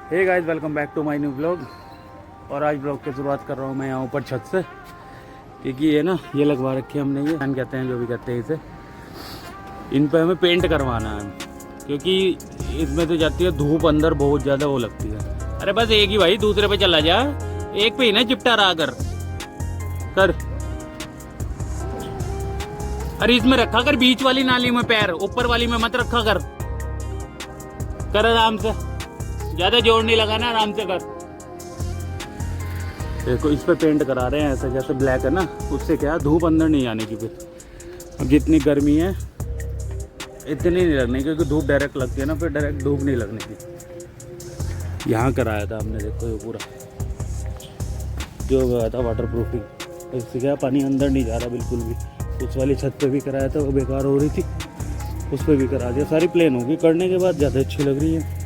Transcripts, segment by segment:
Hey guys, welcome back to my new blog. और आज blog की शुरुआत कर रहा हूँ मैं यहाँ ऊपर छत से, क्योंकि ये ना ये लगवा रखे हमने, ये फैन कहते हैं जो भी कहते हैं इसे। इन पे हमें पेंट करवाना है, क्योंकि इसमें तो जाती है धूप, अंदर बहुत ज़्यादा वो लगती है। अरे बस एक ही भाई, दूसरे पे चला जा, एक पे ही ना चिपटा रहा कर। अरे इसमें रखा कर, बीच वाली नाली में पैर, ऊपर वाली में मत रखा कर आराम से, ज्यादा जोर नहीं लगाना, आराम से कर। देखो इस पे पेंट करा रहे हैं ऐसा, जैसे ब्लैक है ना, उससे क्या धूप अंदर नहीं आने की। फिर अब जितनी गर्मी है इतनी नहीं लगने की, क्योंकि धूप डायरेक्ट लगती है ना, फिर डायरेक्ट धूप नहीं लगने की। यहाँ कराया था हमने, देखो ये पूरा जो गया था वाटर प्रूफिंग, इससे क्या पानी अंदर नहीं जा रहा बिल्कुल भी। उस वाली छत पे भी कराया था, वो बेकार हो रही थी, उस पर भी करा दिया। सारी प्लेन होगी, करने के बाद ज़्यादा अच्छी लग रही है।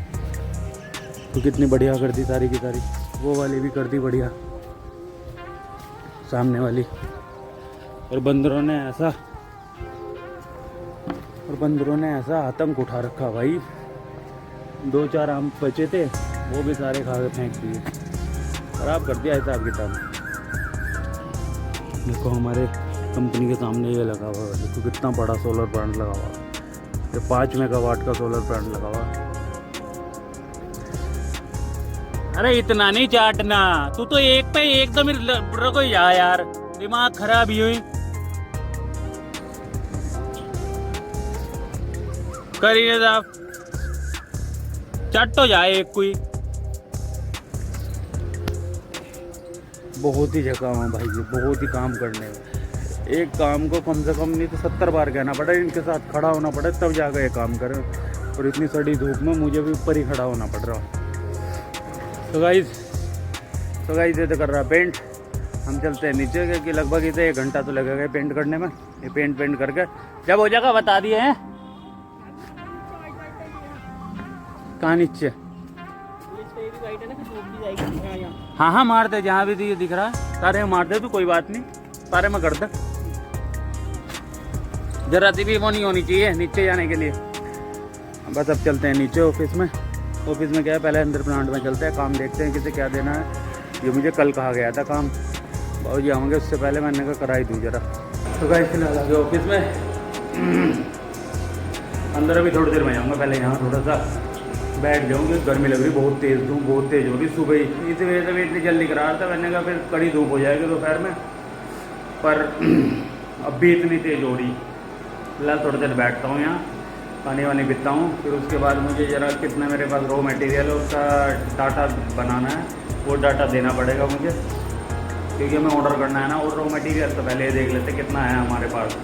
तो कितनी बढ़िया कर दी सारी की सारी। वो वाली भी कर दी बढ़िया, सामने वाली। और बंदरों ने ऐसा आतंक उठा रखा भाई। 2-4 आम बचे थे, वो भी सारे खा के फेंक दिए, खराब कर दिया हिसाब किताब। देखो हमारे कंपनी के सामने ये लगा हुआ है, देखो कितना बड़ा सोलर प्लांट लगा हुआ है। ये 5 मेगावाट का सोलर प्लांट लगा हुआ है। अरे इतना नहीं चाटना, तू तो एक पे एकदम रखो यार, दिमाग खराब ही हुई। करिए साहब, चट तो जाए एक कोई। बहुत ही जगह है भाई, ये बहुत ही काम करने में। एक काम को कम से कम नहीं तो 70 बार कहना पड़ा, इनके साथ खड़ा होना पड़ा, तब जाकर ये काम करें। और इतनी सड़ी धूप में मुझे भी ऊपर ही खड़ा होना पड़ रहा। तो गाइस ये तो कर रहा पेंट। हम चलते हैं नीचे, क्योंकि लगभग इसे 1 घंटा तो लगेगा पेंट करने में। ये पेंट करके जब हो जाएगा बता दिए हैं। कहाँ नीचे? हाँ मार दे, जहाँ भी दिख रहा है सारे में मार दे तू, कोई बात नहीं, सारे में कर दे। जरा सी भी वो नहीं होनी चाहिए नीचे जाने के लिए। बस अब चलते हैं नीचे ऑफिस में। ऑफिस में क्या है, पहले अंदर प्लांट में चलते हैं, काम देखते हैं किसे क्या देना है। ये मुझे कल कहा गया था काम, बाबू जी आऊँगे उससे पहले मैंने कहा करा ही दूँ जरा। तो गाइस फिलहाल आ गए ऑफिस में। अंदर अभी थोड़ी देर में जाऊँगा, पहले यहाँ थोड़ा सा बैठ जाऊँगी। गर्मी लग रही, बहुत तेज़ धूप, बहुत तेज़ हो रही सुबह ही। इसी वजह से मैं इतनी जल्दी करा रहा था, मैंने कहा फिर कड़ी धूप हो जाएगी दोपहर में, पर अब भी इतनी तेज़ हो रही। फिलहाल थोड़ी देर बैठता हूँ यहाँ, पानी वानी पीता हूँ। फिर उसके बाद मुझे ज़रा कितना मेरे पास रॉ मटेरियल है उसका डाटा बनाना है, वो डाटा देना पड़ेगा मुझे, क्योंकि हमें ऑर्डर करना है ना। और रॉ मटेरियल तो पहले देख लेते कितना है हमारे पास,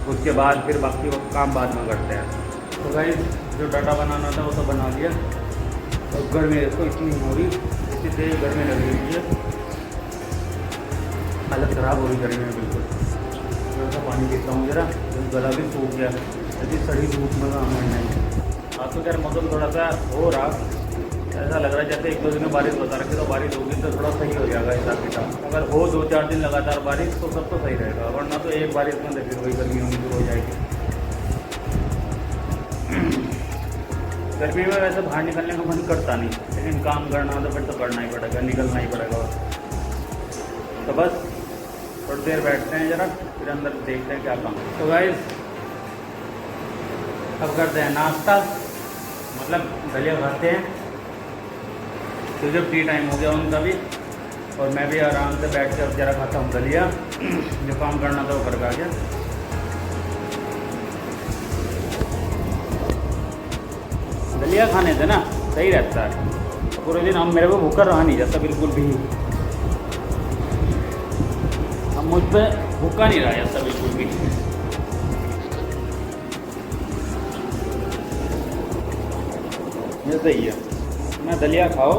उसके बाद फिर बाकी काम बाद में करते हैं। तो गाइस जो डाटा बनाना था वो तो बना लिया। और गर्मी इसको इतनी हो रही, इतनी तेज गर्मी लग रही है, हालत ख़राब हो रही गर्मी में बिल्कुल। थोड़ा सा पानी पीता हूँ जरा, गला भी सूख गया, ऐसी सड़ी धूप में काम नहीं। आज तो खैर मौसम थोड़ा सा हो रहा, ऐसा लग रहा है जैसे 1-2 दिन में बारिश बता रखी, तो बारिश होगी तो थोड़ा सही हो जाएगा हिसाब किताब। अगर हो 2-4 दिन लगातार बारिश तो सब तो सही रहेगा, वरना तो एक बारिश में तो फिर वही गर्मी होनी शुरू हो जाएगी। गर्मी में वैसे बाहर निकलने का मन करता नहीं, लेकिन काम करना हो तो फिर तो करना ही पड़ेगा, निकलना ही पड़ेगा। तो बस थोड़ी देर बैठते हैं जरा, फिर अंदर देखते हैं क्या काम। तो गाइस अब करते हैं नाश्ता, मतलब दलिया खाते हैं, क्योंकि जब टी टाइम हो गया उनका भी, और मैं भी आराम से बैठ कर जरा खाता हूँ दलिया। जो काम करना था वो कर आ गया। दलिया खाने से ना सही रहता है, पूरे दिन हम मेरे को भूखा रहा नहीं जाता बिल्कुल भी। अब मुझ पर भूखा नहीं रहा जाता बिल्कुल भी। ये सही है, मैं दलिया खाओ,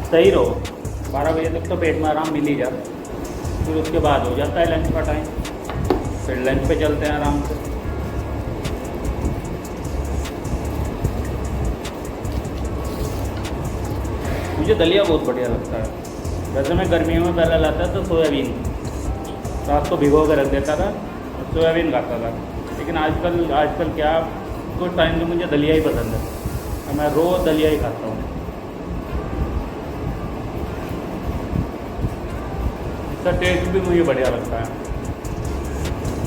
सही रहो। 12 बजे तक तो पेट में आराम मिल ही जाता, फिर उसके बाद हो जाता है लंच का टाइम, फिर लंच पे चलते हैं आराम से। मुझे दलिया बहुत बढ़िया लगता है। वैसे मैं गर्मियों में पहले लाता तो सोयाबीन, रात को भिगो कर रख देता था और सोयाबीन खाता था। लेकिन आजकल क्या, कुछ टाइम से मुझे दलिया ही पसंद है, तो मैं रोज़ दलिया ही खाता हूँ। इसका टेस्ट भी मुझे बढ़िया लगता है।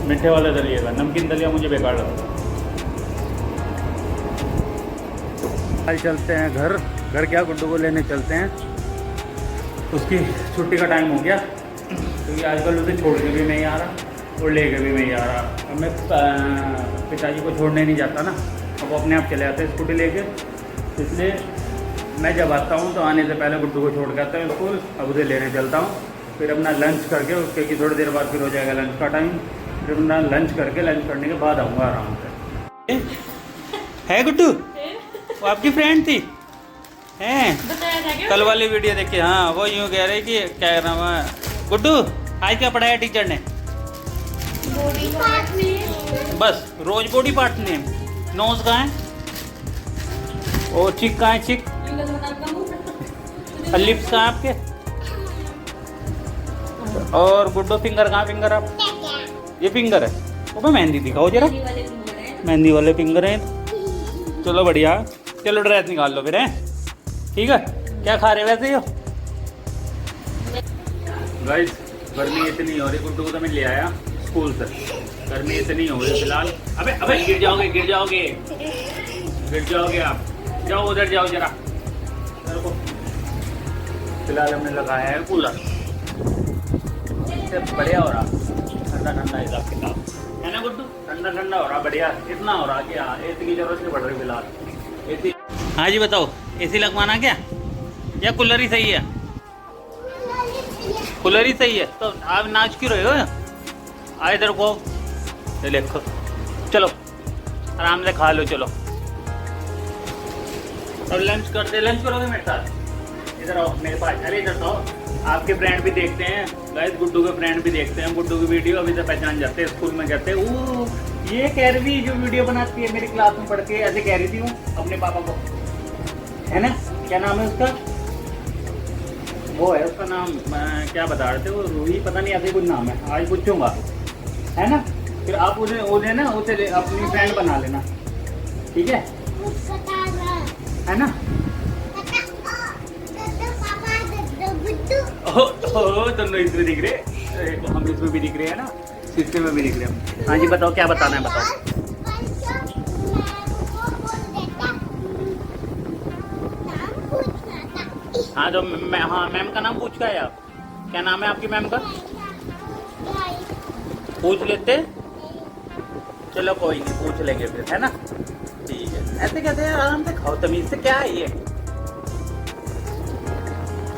मीठे वाला दलिएगा, नमकीन दलिया मुझे बेकार लगता है। आज चलते हैं घर क्या गुड्डू को लेने चलते हैं। उसकी छुट्टी का टाइम हो गया, क्योंकि आजकल उसे छोड़ के भी नहीं आ रहा और लेके भी नहीं आ रहा। अब मैं पिताजी को छोड़ने नहीं जाता ना, अब वो अपने आप चले आते हैं स्कूटी लेके। इसलिए मैं जब आता हूँ तो आने से पहले गुड्डू को छोड़ के आता हूँ स्कूल। अब उसे लेने चलता हूँ, फिर अपना लंच करके, क्योंकि थोड़ी देर बाद फिर हो जाएगा लंच का टाइम। फिर अपना लंच करके, लंच करने के बाद आऊँगा आराम से। है गुड्डू, वो आपकी फ्रेंड थी हैं? कल वाली वीडियो देखी। हाँ, वो यूँ कह रही कि क्या नाम है गुड्डू, आज क्या पढ़ाया टीचर ने? बस रोज बॉडी पार्ट नेम। नोज कहाँ है? ओ चिक कहाँ है? चिक। लिप्स कहाँ आपके? और गुड्डो फिंगर कहाँ? फिंगर आप ये फिंगर है? वो मेहंदी दिखाओ जरा। मेहंदी वाले फिंगर हैं। चलो बढ़िया, चलो ड्रेस निकाल लो फिर, हैं? ठीक है। क्या खा रहे वैसे हो? गाइस गर्मी इतनी हो रही, गुड्डू को तो मैं ले आया स्कूल से। गर्मी इतनी हो रही फिलहाल। अबे अबे गिर जाओगे, गिर जाओगे, गिर जाओगे आप। जाओ उधर जाओ जरा। फिलहाल हमने लगाया है कूलर, इससे बढ़िया हो रहा, ठंडा ठंडा हिसाब किताब है ना गुड्डू? ठंडा ठंडा हो रहा, बढ़िया। इतना हो रहा कि हाँ एसी की जरूरत नहीं पड़ रही फिलहाल। एसी। हाँ जी बताओ, एसी लगवाना क्या या कूलर ही सही है? कूलर ही सही है। तो आप नाच क्यों रहे हो? आ इधर को, ये देखो। चलो आराम से खा लो। चलो अब लंच करते। लंच करोगे मेरे साथ? इधर आओ मेरे पास। अरे इधर तो आपके फ्रेंड भी देखते हैं गाइस, गुड्डू के फ्रेंड भी देखते हैं। गुड्डू की वीडियो अभी से पहचान जाते हैं, स्कूल में कहते हैं वो ये कह रही थी जो वीडियो बनाती है मेरी क्लास में पढ़ के, ऐसे कह रही थी वो अपने पापा को, है ना? क्या नाम है उसका? वो है उसका नाम, क्या बता रहे थे वो, रूही पता नहीं, ऐसे कुछ नाम है। आज पूछूंगा, है ना? फिर आप उन्हें ना उसे अपनी फ्रेंड बना लेना, ठीक है ना? दोनों इसमें दिख रहे, हम इसमें भी दिख रहे हैं ना, शीशे में भी दिख रहे हैं। हाँ जी बताओ, क्या बताना है बताओ। हाँ तो हाँ मैम का नाम पूछ का है आप? क्या नाम है आपकी मैम का? पूछ लेते। चलो कोई नहीं, पूछ लेंगे फिर, है ना? ठीक है। ऐसे कहते हैं आराम से खाओ, तमीज से। क्या है ये?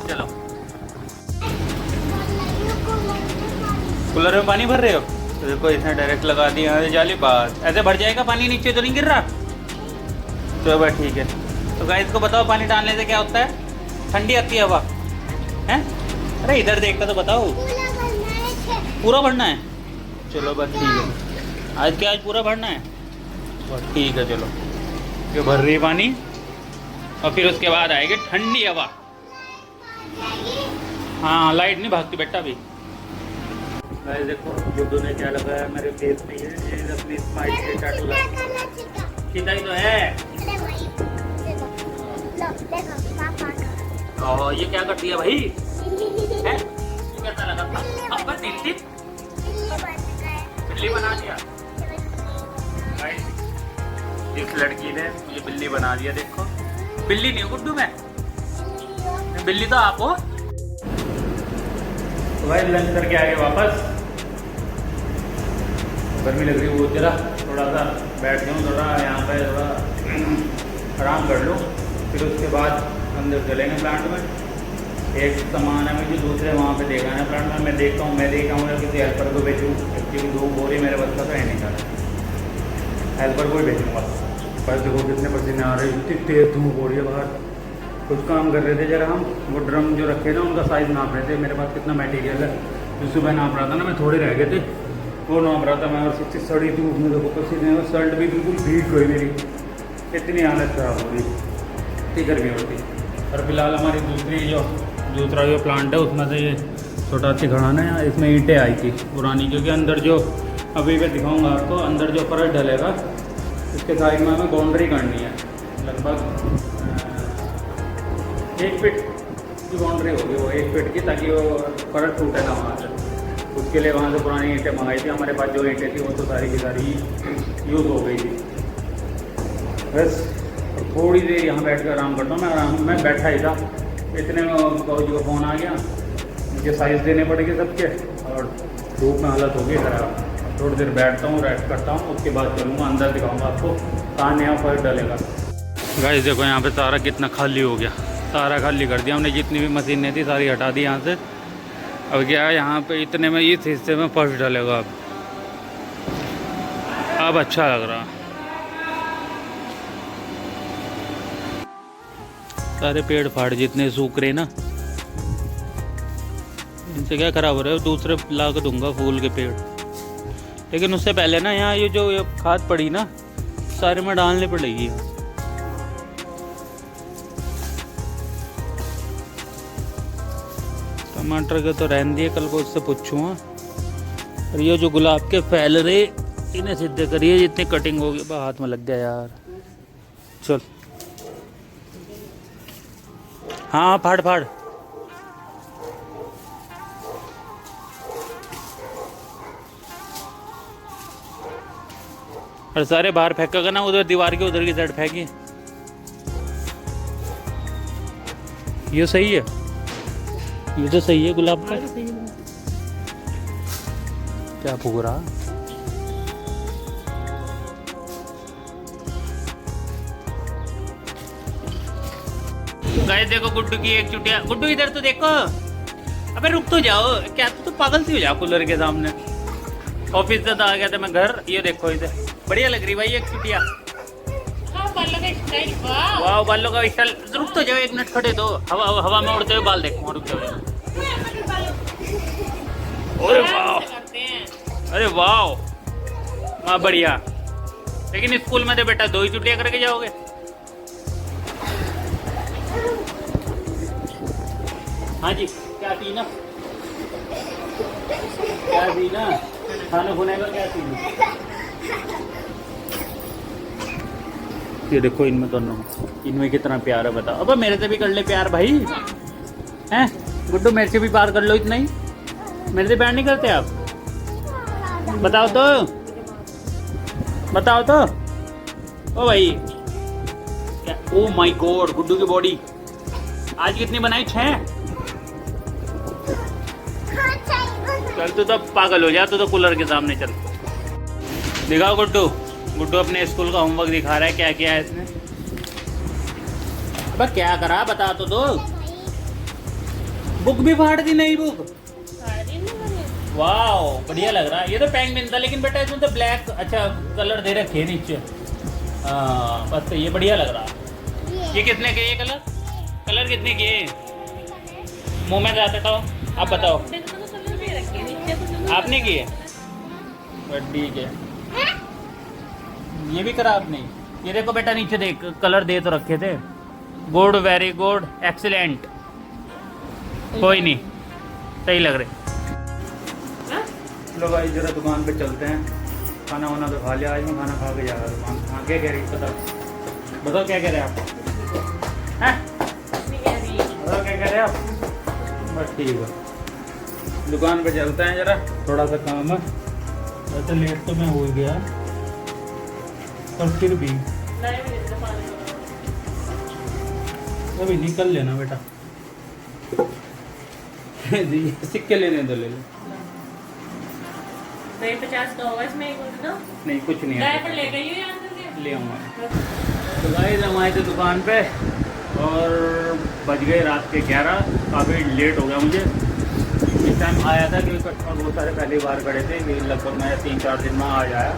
चलो कूलर में पानी भर रहे हो तो देखो, इसने डायरेक्ट लगा दिया जाली। बात ऐसे भर जाएगा पानी, नीचे तो नहीं गिर रहा? चलो भाई ठीक है। तो गाइस को बताओ पानी डालने से क्या होता है? ठंडी आती है हवा, हैं? अरे इधर देखकर तो बताओ। पूरा भरना है? चलो बस ठीक है। आज क्या, आज पूरा भरना है? बस ठीक है। चलो ये भर रही है पानी, और फिर उसके बाद आएगी ठंडी हवा। हाँ लाइट नहीं भागती बेटा अभी। गाइस देखो गुड्डू ने क्या लगाया मेरे फेस पे, ये अपनी स्माइल से टैटू लगाया। सीधा ही तो है। और ये क्या कर दिया भाई? है? ये कैसा लगा था? अब दिल्ली बिल्ली बना दिया। इस लड़की ने मुझे बिल्ली बना दिया। देखो बिल्ली नहीं गुड्डू, मैं बिल्ली तो आप हो। तो भाई लंच करके आ गए वापस। गर्मी लग रही है वो, जरा थोड़ा सा बैठ जाऊँ, थोड़ा यहाँ पे थोड़ा आराम कर लूँ। फिर उसके बाद अंदर चलेंगे प्लांट में। एक सामान है मुझे दूसरे वहाँ पे देखा है प्लांट में। मैं देखता हूँ या किसी हेल्पर को भेजूँ, क्योंकि 2 बोरी मेरे बस का तो है नहीं कर। हेल्पर को ही भेजूँगा। पर देखो कितने पसीने आ रहे, इतनी तेज धूप हो रही है बाहर। कुछ काम कर रहे थे जरा हम, वो ड्रम जो रखे ना उनका साइज़ नाप रहे थे। मेरे पास कितना मटेरियल है जो सुबह नाप रहा था ना, मैं थोड़े रह गए थे, वो नाप रहा था मैं। और सबसे सड़ी धूप में देखो पसीने, और शर्ट भी बिल्कुल भीग गई मेरी, इतनी हालत ख़राब हो रही, इतनी गर्मी होती। और फिलहाल हमारी दूसरा जो प्लांट है उसमें से ये छोटा सी खड़ाना है, इसमें ईंटें आई थी पुरानी, क्योंकि अंदर जो अभी मैं दिखाऊंगा आपको, अंदर जो फर्श डलेगा इसके साइड में हमें बाउंड्री करनी है लगभग 1 फीट की बाउंड्री होगी वो 1 फीट की, ताकि वो फर्क टूटे ना वहाँ से। उसके लिए वहाँ से पुरानी ईंटें मंगाई थी। हमारे पास जो ईंटें थी वो तो सारी की सारी यूज़ हो गई थी। बस थोड़ी देर यहाँ बैठ कर आराम करता हूँ। मैं बैठा ही था, इतने में बाबूजी का फ़ोन आ गया। मुझे साइज़ देने पड़ेंगे सबके, और धूप में हालत होगी खराब। थोड़ी देर बैठता हूँ, रेस्ट करता हूँ, उसके बाद चलूँगा अंदर, दिखाऊँगा आपको कहाँ नया फर्श डलेगा। गाइस देखो यहाँ पे सारा कितना खाली हो गया, सारा खाली कर दिया हमने। जितनी भी मशीनें थी सारी हटा दी यहाँ से। अब क्या है, यहाँ पे इतने में इस हिस्से में फर्श डलेगा। अब अच्छा लग रहा। सारे पेड़ फाड़ जितने सूख रहे ना, इनसे क्या खराब हो रहा है। दूसरे ला के दूंगा फूल के पेड़, लेकिन उससे पहले ना यहाँ ये जो खाद पड़ी ना, सारे में डालनी पड़ेगी। टमाटर के तो रहने दिए, कल को उससे पूछूँगा। और ये जो गुलाब के फैल रहे, इन्हें सीधे करिए, जितनी कटिंग होगी। हाथ में लग गया यार। चल हाँ फाड़ फाड़। और सारे बाहर फेंका ना, उधर दीवार के उधर की साइड फेंकी। ये सही है, ये तो सही है गुलाब का। क्या फूक रहा। गाइस देखो गुड्डू की एक चुटिया। गुड्डू इधर तो देखो। अबे रुक तो जाओ, क्या तू तो पागल सी हो जा कूलर के सामने। ऑफिस से आ गया था मैं घर। ये देखो इधर बढ़िया लग रही भाई एक चुटिया। वाह बालों का स्टाइल। रुक तो जाओ, 1 मिनट खड़े दो। हवा में उड़ते हुए बाल देखो, रुक जाओ। अरे वाह, अरे वाह, हाँ बढ़िया। लेकिन स्कूल में तो बेटा 2 ही छुट्टियां करके जाओगे। हाँ जी, क्या थी ना, क्या थी ना, खाना खुने का क्या थी। ये देखो इनमें दोनों, इनमें कितना प्यार है बताओ। अब मेरे से भी कर ले प्यार भाई, हैं गुड्डू? मेरे से भी प्यार कर लो इतना ही। मेरे से प्यार नहीं करते आप? बताओ तो, बताओ तो। ओ भाई, ओ माय गॉड, गुड्डू की बॉडी आज कितनी बनाई? 6। चल तू तो पागल हो जा, तू तो कूलर के सामने चल। दिखाओ गुड्डू। गुड्डू अपने स्कूल का होमवर्क दिखा रहा है, क्या किया है इसने। अब क्या करा बता तो दो। बुक भी फाड़ दी, नई बुक। वाह बढ़िया लग रहा है। ये तो पेंगुइन था, लेकिन बेटा इसमें तो ब्लैक अच्छा कलर दे रखे नीचे। हाँ बस तो ये बढ़िया लग रहा है। ये कितने के? ये कलर कलर कितने के? मुँह में जाता था। आप बताओ, आपने किए? ठीक है, ये भी करा आपने। ये देखो बेटा नीचे देख, कलर दे तो रखे थे। Good, very good, excellent. कोई नहीं, सही लग रहे। चलो भाई जरा दुकान पे चलते हैं। खाना वाना तो खा लिया आज मैं, खाना खा के जा रहा दुकान। हाँ क्या कह रही बताओ, बताओ क्या कह रहे हैं आप? बताओ क्या कह रहे हैं आप? बस ठीक है, दुकान पे चलते हैं जरा, थोड़ा सा काम है। वैसे लेट तो मैं हो गया, पर फिर भी अभी निकल लेना बेटा। सिक्के लेने दो, ले लो। 50 का होगा इसमें, नहीं कुछ नहीं है, ले गई हो यहाँ से ले आऊँगा। तो गाइस हम आए थे दुकान पे और बज गए रात के 11। काफ़ी लेट हो गया मुझे। इस टाइम आया था क्योंकि कस्टमर बहुत सारे पहली बार खड़े थे। लगभग मैं 3-4 दिन में आज आया।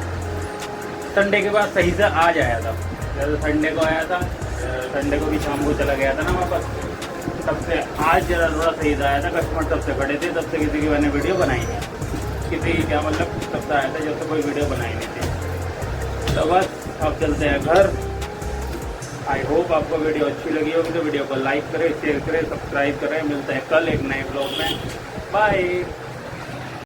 संडे के बाद सही से आज आया था। जैसे संडे को आया था, संडे को भी शाम को चला गया था ना वापस, तब से आज जरा थोड़ा सही से आया था। कस्टमर तब से खड़े थे, तब से किसी की मैंने वीडियो बनाई नहीं। किसी क्या मतलब तब से आया था जब से कोई वीडियो बनाई नहीं थी। तो बस अब चलते हैं घर। आई होप आपको वीडियो अच्छी लगी होगी, तो वीडियो को लाइक करें, शेयर करें, सब्सक्राइब करें। मिलते हैं कल एक नए ब्लॉग में। बाय।